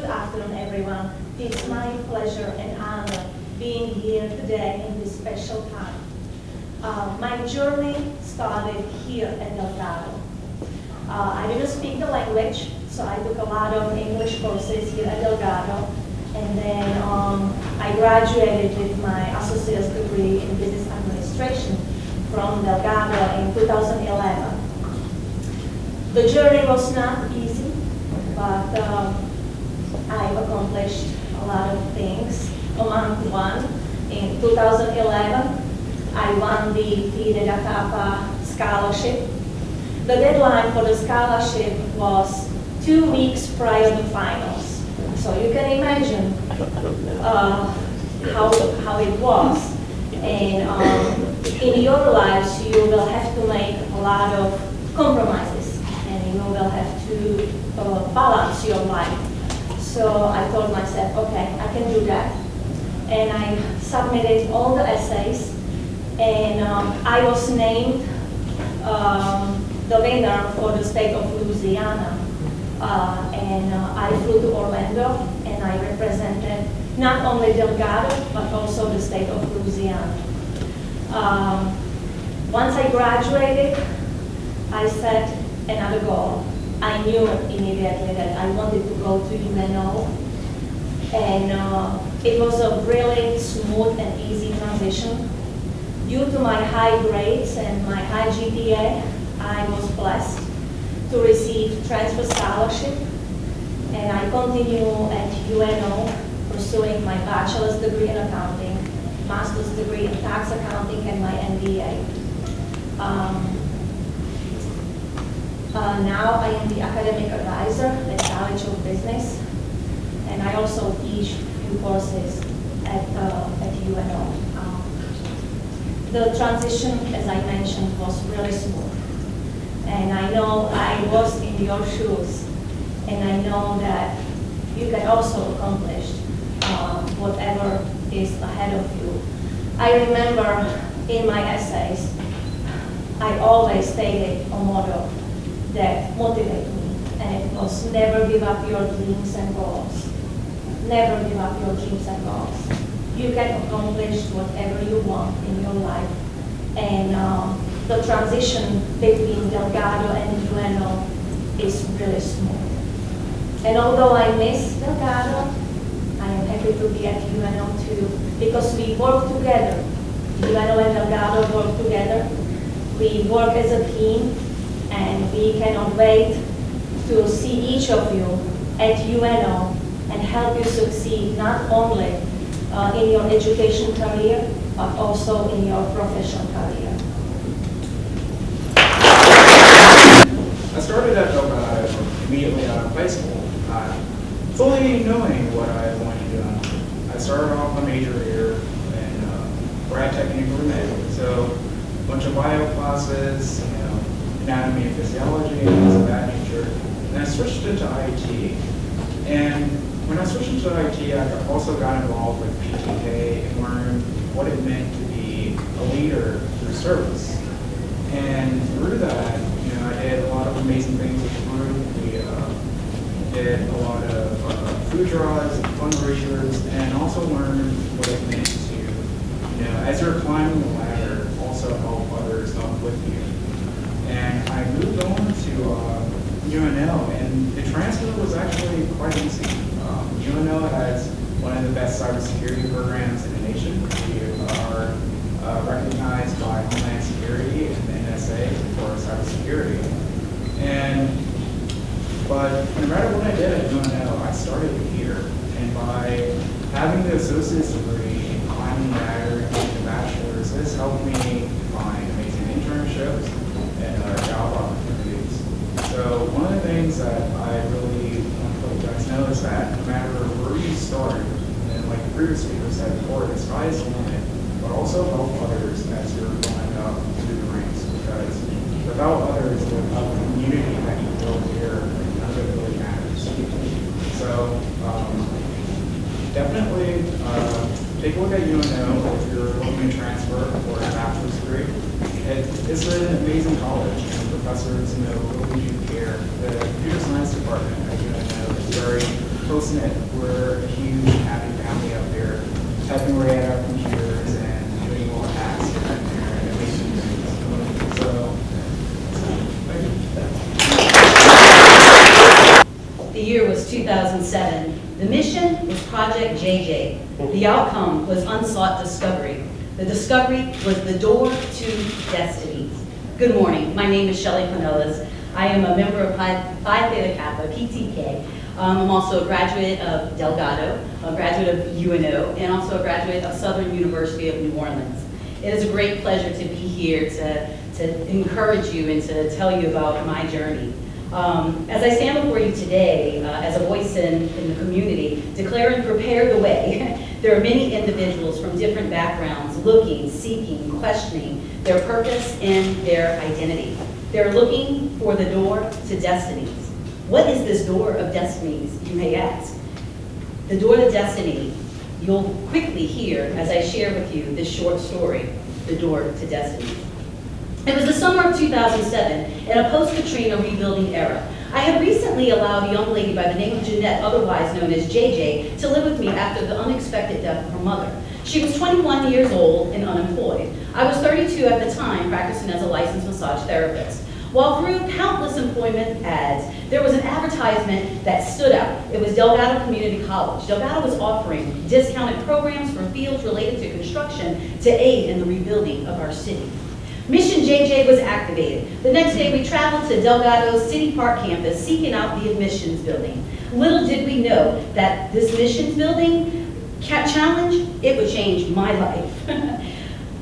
Good afternoon, everyone. It's my pleasure and honor being here today in this special time. My journey started here at Delgado. I didn't speak the language, so I took a lot of English courses here at Delgado. And then I graduated with my associate's degree in business administration from Delgado in 2011. The journey was not easy, but I've accomplished a lot of things. Among one, in 2011, I won the Fide da Capa scholarship. The deadline for the scholarship was 2 weeks prior to finals. So you can imagine how it was. And in your lives, you will have to make a lot of compromises, and you will have to balance your life. So I told myself, okay, I can do that. And I submitted all the essays, and I was named the winner for the state of Louisiana. And I flew to Orlando, and I represented not only Delgado, but also the state of Louisiana. Once I graduated, I set another goal. I knew immediately that I wanted to go to UNO, and it was a really smooth and easy transition. Due to my high grades and my high GPA, I was blessed to receive transfer scholarship, and I continue at UNO pursuing my bachelor's degree in accounting, master's degree in tax accounting, and my MBA. Now I am the academic advisor at College of Business, and I also teach a few courses at UNO. The transition, as I mentioned, was really smooth. And I know I was in your shoes, and I know that you can also accomplish whatever is ahead of you. I remember in my essays, I always stated a motto that motivated me, and it was never give up your dreams and goals. Never give up your dreams and goals. You can accomplish whatever you want in your life. And the transition between Delgado and UNO is really smooth. And although I miss Delgado, I am happy to be at UNO too, because we work together. UNO and Delgado work together. We work as a team, and we cannot wait to see each of you at UNO and help you succeed not only in your education career, but also in your professional career. I started at Delgado immediately out of high school, fully knowing what I wanted to do. I started off a major here in grad technique med, so a bunch of bio classes, anatomy and physiology, and things of that nature. And I switched into IT. And when I switched into IT, I also got involved with PTK and learned what it meant to be a leader through service. And through that, I did a lot of amazing things with the group. We did a lot of food drives and fundraisers, and also learned what it meant to, as you're climbing the ladder, also help others up with you. And I moved on to UNO, and the transfer was actually quite easy. UNO has one of the best cybersecurity programs in the nation. We are recognized by Homeland Security and the NSA for cybersecurity. But no matter what I did at UNO, I started here. And by having the associate's degree, climbing the ladder, and getting the bachelor's, this helped me find amazing internships and job opportunities. So one of the things that I really want to let you guys know is that no matter where you start, and like the previous speaker said before, the sky is the limit, but also help others as you're going up through the ranks, because without others, without the community that you build here, none of it really matters. So definitely take a look at UNO if you're looking to transfer for a bachelor's degree. It's an amazing college, and professors really do care. The computer science department at UNO is very close close-knit. We're a huge, happy family up here, typing away at our computers and doing little hacks here and there and making things. So, thank you. The year was 2007. The mission was Project JJ. The outcome was unsought discovery. The discovery was the door to destinies. Good morning. My name is Shelley Pinellas. I am a member of Phi Theta Kappa, PTK. I'm also a graduate of Delgado, a graduate of UNO, and also a graduate of Southern University of New Orleans. It is a great pleasure to be here to encourage you and to tell you about my journey. As I stand before you today, as a voice in the community, declare and prepare the way, there are many individuals from different backgrounds looking, seeking, questioning their purpose and their identity. They're looking for the door to destinies. What is this door of destinies, you may ask? The door to destiny, you'll quickly hear as I share with you this short story, The Door to Destiny. It was the summer of 2007, in a post-Katrina rebuilding era. I had recently allowed a young lady by the name of Jeanette, otherwise known as JJ, to live with me after the unexpected death of her mother. She was 21 years old and unemployed. I was 32 at the time, practicing as a licensed massage therapist. While through countless employment ads, there was an advertisement that stood out. It was Delgado Community College. Delgado was offering discounted programs for fields related to construction to aid in the rebuilding of our city. Mission JJ was activated. The next day we traveled to Delgado's City Park campus seeking out the admissions building. Little did we know that this admissions building challenge, it would change my life.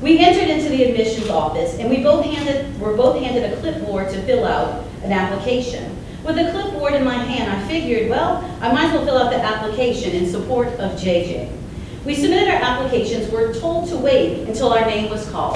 We entered into the admissions office and were both handed a clipboard to fill out an application. With the clipboard in my hand, I figured, well, I might as well fill out the application in support of JJ. We submitted our applications, were told to wait until our name was called.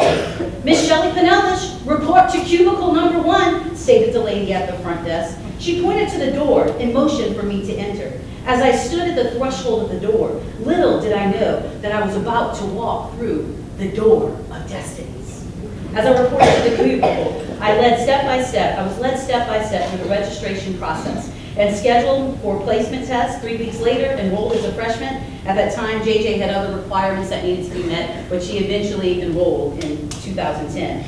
Miss Shelley Pinellas, report to cubicle number 1, stated the lady at the front desk. She pointed to the door and motioned for me to enter. As I stood at the threshold of the door, little did I know that I was about to walk through the door of destinies. As I reported to the cubicle, I was led step by step through the registration process and scheduled for placement tests. 3 weeks later, enrolled as a freshman. At that time, JJ had other requirements that needed to be met, but she eventually enrolled in 2010.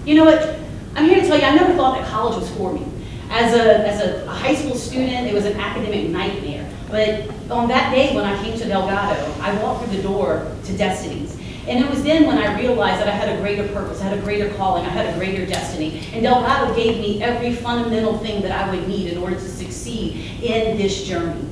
You know what? I'm here to tell you, I never thought that college was for me. As a high school student, it was an academic nightmare. But on that day when I came to Delgado, I walked through the door to destinies. And it was then when I realized that I had a greater purpose, I had a greater calling, I had a greater destiny. And Delgado gave me every fundamental thing that I would need in order to succeed in this journey.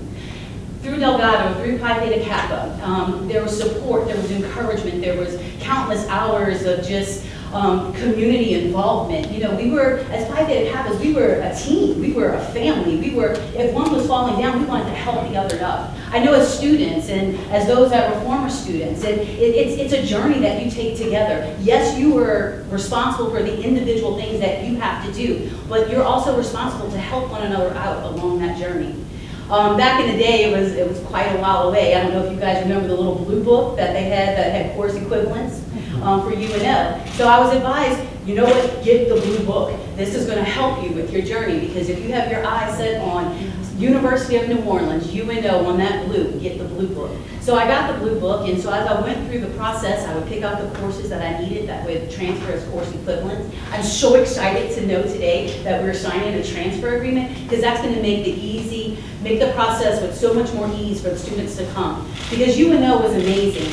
Through Delgado, through Phi Theta Kappa, there was support, there was encouragement, there was countless hours of just community involvement. You know, we were, as Phi Theta Kappas, we were a team, we were a family. If one was falling down, we wanted to help the other up. I know as students and as those that were former students, it's a journey that you take together. Yes, you were responsible for the individual things that you have to do, but you're also responsible to help one another out along that journey. Back in the day, it was quite a while away. I don't know if you guys remember the little blue book that they had that had course equivalents for UNO. So I was advised, you know what, get the blue book. This is going to help you with your journey, because if you have your eyes set on University of New Orleans, UNO, on that blue, get the blue book. So I got the blue book, and so as I went through the process, I would pick out the courses that I needed that would transfer as course equivalents. I'm so excited to know today that we're signing a transfer agreement, because that's going to make the process with so much more ease for the students to come. Because UNO was amazing.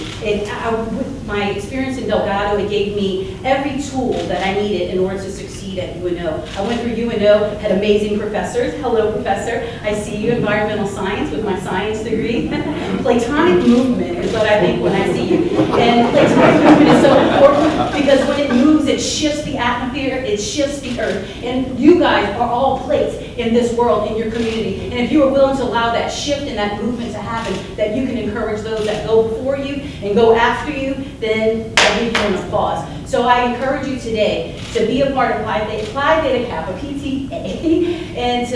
With my experience in Delgado, it gave me every tool that I needed in order to succeed at UNO. I went through UNO, had amazing professors. Hello, professor. I see you, environmental science, with my science degree. Platonic movement is what I think when I see you. And Platonic movement is so important because when it moves, it shifts the atmosphere, it shifts the earth. And you guys are all plates in this world, in your community. And if you are willing to allow that shift and that movement to happen, that you can encourage those that go before you and go after you, then I'll give you an applause. So I encourage you today to be a part of Phi Theta Kappa, PTA, and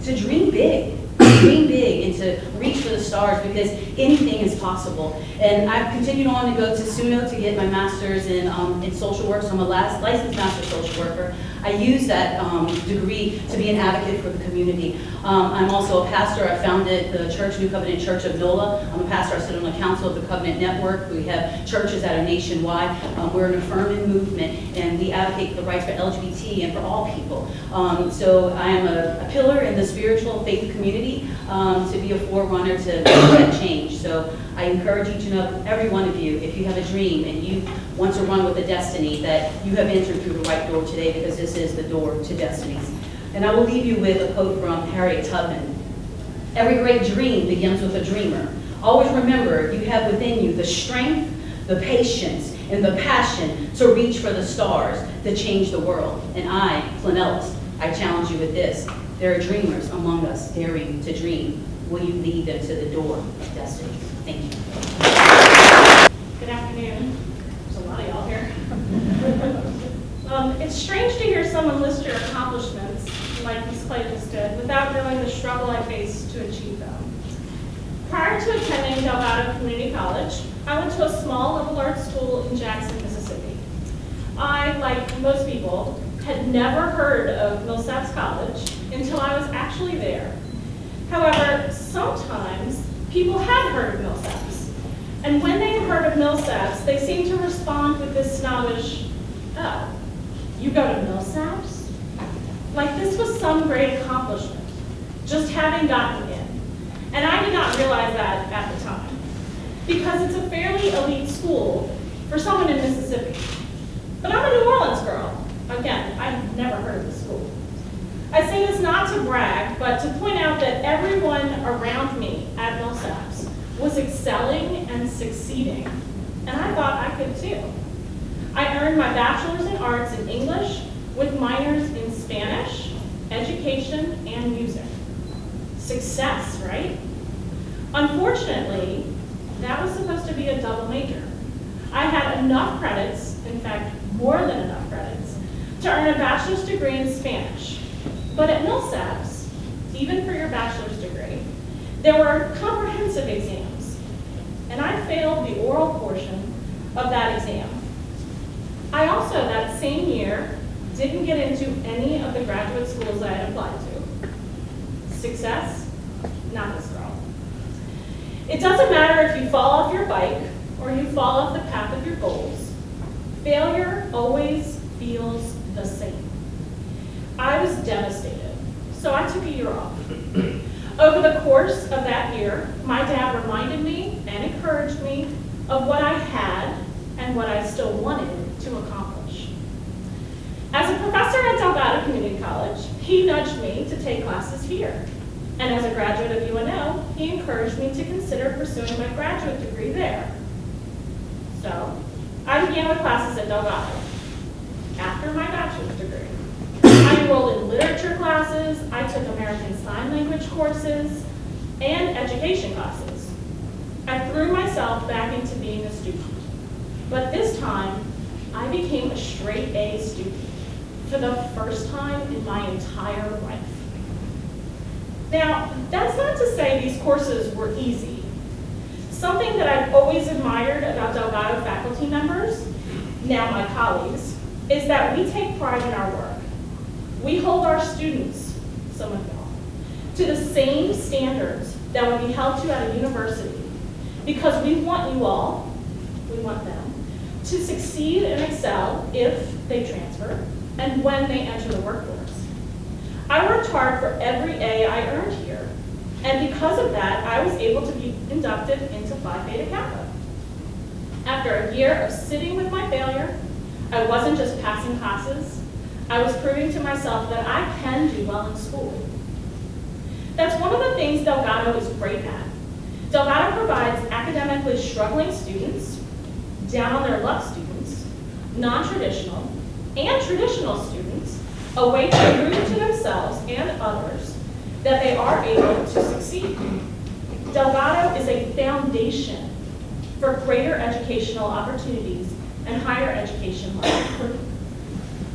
to dream big and to reach for the stars because anything is possible. And I've continued on to go to SUNO to get my master's in social work, so I'm a licensed master social worker. I use that degree to be an advocate for the community. I'm also a pastor. I founded the church, New Covenant Church of NOLA. I'm a pastor. I sit on the council of the Covenant Network. We have churches that are nationwide. We're an affirming movement, and we advocate for the rights for LGBT and for all people. So I am a pillar in the spiritual faith community to be a forerunner to make that change. So I encourage each and every one of you, if you have a dream and you want to run with a destiny, that you have entered through the right door today, because this is the door to destinies. And I will leave you with a quote from Harriet Tubman. Every great dream begins with a dreamer. Always remember, you have within you the strength, the patience, and the passion to reach for the stars to change the world. And I, Flanellis, I challenge you with this. There are dreamers among us daring to dream. Will you lead them to the door of destiny? Thank you. Good afternoon. There's a lot of y'all here. It's strange to hear someone list your accomplishments, like Ms. Clay just did, without knowing the struggle I faced to achieve them. Prior to attending Delgado Community College, I went to a small liberal arts school in Jackson, Mississippi. I, like most people, had never heard of Millsaps College until I was actually there. However, sometimes people had heard of Millsaps. And when they heard of Millsaps, they seemed to respond with this snobbish, "Oh, you go to Millsaps?" Like this was some great accomplishment, just having gotten in. And I did not realize that at the time, because it's a fairly elite school for someone in Mississippi. But I'm a New Orleans girl. Again, I've never heard of the school. I say this not to brag, but to point out that everyone around me at Millsaps was excelling and succeeding, and I thought I could too. I earned my bachelor's in arts in English with minors in Spanish, education, and music. Success, right? Unfortunately, that was supposed to be a double major. I had enough credits, in fact, more than enough credits, to earn a bachelor's degree in Spanish. But at Millsaps, even for your bachelor's degree, there were comprehensive exams, and I failed the oral portion of that exam. I also, that same year, didn't get into any of the graduate schools I had applied to. Success? Not this girl. It doesn't matter if you fall off your bike or you fall off the path of your goals. Failure always feels the same. I was devastated, so I took a year off. Over the course of that year, my dad reminded me and encouraged me of what I had and what I still wanted to accomplish. As a professor at Delgado Community College, he nudged me to take classes here. And as a graduate of UNO, he encouraged me to consider pursuing my graduate degree there. So, I began with classes at Delgado after my bachelor's degree. I enrolled in literature classes, I took American Sign Language courses, and education classes. I threw myself back into being a student. But this time, I became a straight A student for the first time in my entire life. Now, that's not to say these courses were easy. Something that I've always admired about Delgado faculty members, now my colleagues, is that we take pride in our work. We hold our students, some of y'all, to the same standards that would be held to at a university, because we want you all, we want them, to succeed and excel if they transfer and when they enter the workforce. I worked hard for every A I earned here, and because of that, I was able to be inducted into Phi Beta Kappa. After a year of sitting with my failure, I wasn't just passing classes, I was proving to myself that I can do well in school. That's one of the things Delgado is great at. Delgado provides academically struggling students, down on their luck students, non-traditional, and traditional students, a way to prove to themselves and others that they are able to succeed. Delgado is a foundation for greater educational opportunities and higher education learning.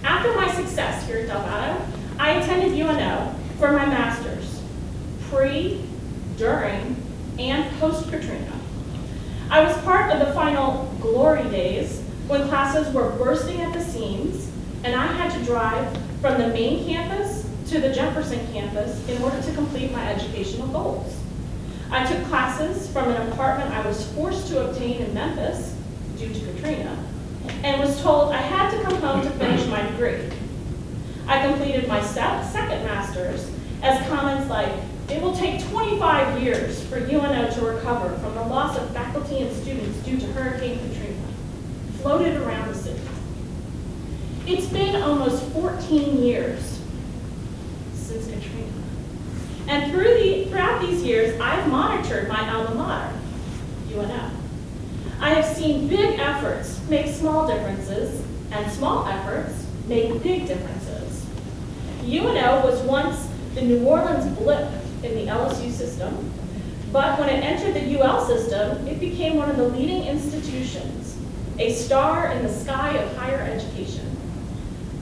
After my success here at Delgado, I attended UNO for my master's. Pre, during, and post-Katrina. I was part of the final glory days when classes were bursting at the seams and I had to drive from the main campus to the Jefferson campus in order to complete my educational goals. I took classes from an apartment I was forced to obtain in Memphis due to Katrina and was told I had to come home to finish my degree. I completed my second master's as comments like, "It will take 25 years for UNO to recover from the loss of faculty and students due to Hurricane Katrina," floated around the city. It's been almost 14 years since Katrina. And throughout these years, I've monitored my alma mater, UNO. I have seen big efforts make small differences, and small efforts make big differences. UNO was once the New Orleans blip in the LSU system, but when it entered the UL system, it became one of the leading institutions, a star in the sky of higher education.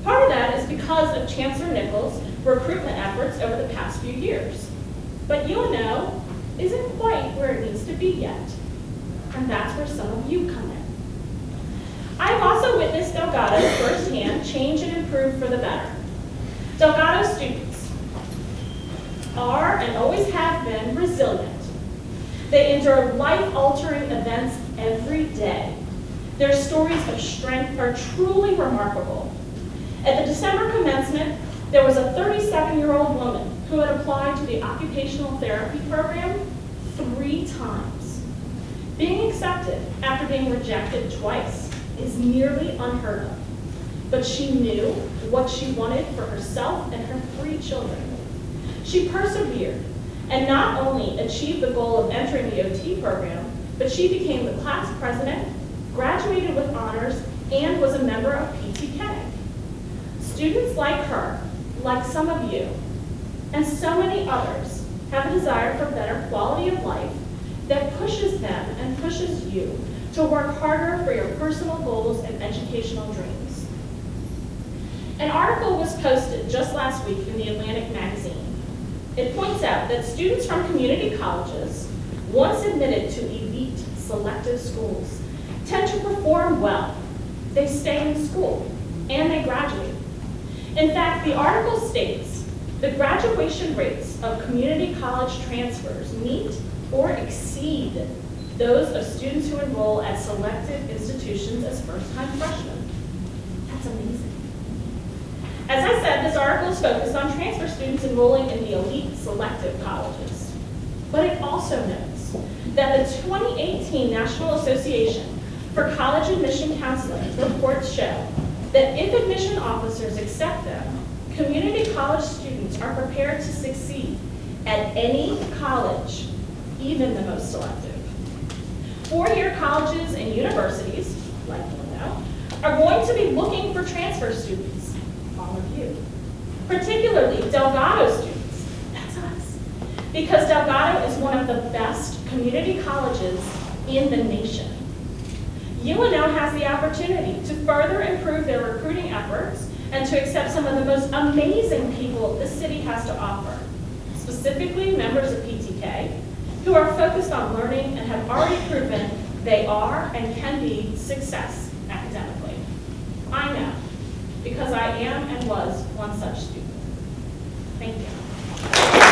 Part of that is because of Chancellor Nichols' recruitment efforts over the past few years. But UNO isn't quite where it needs to be yet, and that's where some of you come in. I've also witnessed Delgado firsthand change and improve for the better. Delgado students are and always have been resilient. They endure life-altering events every day. Their stories of strength are truly remarkable. At the December commencement, there was a 37-year-old woman who had applied to the occupational therapy program 3 times. Being accepted after being rejected twice is nearly unheard of. But she knew what she wanted for herself and her 3 children. She persevered and not only achieved the goal of entering the OT program, but she became the class president, graduated with honors, and was a member of PTK. Students like her, like some of you, and so many others, have a desire for better quality of life that pushes them and pushes you to work harder for your personal goals and educational dreams. An article was posted just last week in the Atlantic magazine. It points out that students from community colleges, once admitted to elite selective schools, tend to perform well. They stay in school, and they graduate. In fact, the article states the graduation rates of community college transfers meet or exceed those of students who enroll at selected institutions as first-time freshmen. That's amazing. As I said, this article is focused on transfer students enrolling in the elite selective colleges. But it also notes that the 2018 National Association for College Admission Counseling reports show that if admission officers accept them, community college students are prepared to succeed at any college, even the most selective. 4-year colleges and universities, like UNO, are going to be looking for transfer students, all of you. Particularly Delgado students, that's us. Because Delgado is one of the best community colleges in the nation. UNO has the opportunity to further improve their recruiting efforts and to accept some of the most amazing people this city has to offer, specifically members of PTK, who are focused on learning and have already proven they are and can be success academically. I know, because I am and was one such student. Thank you.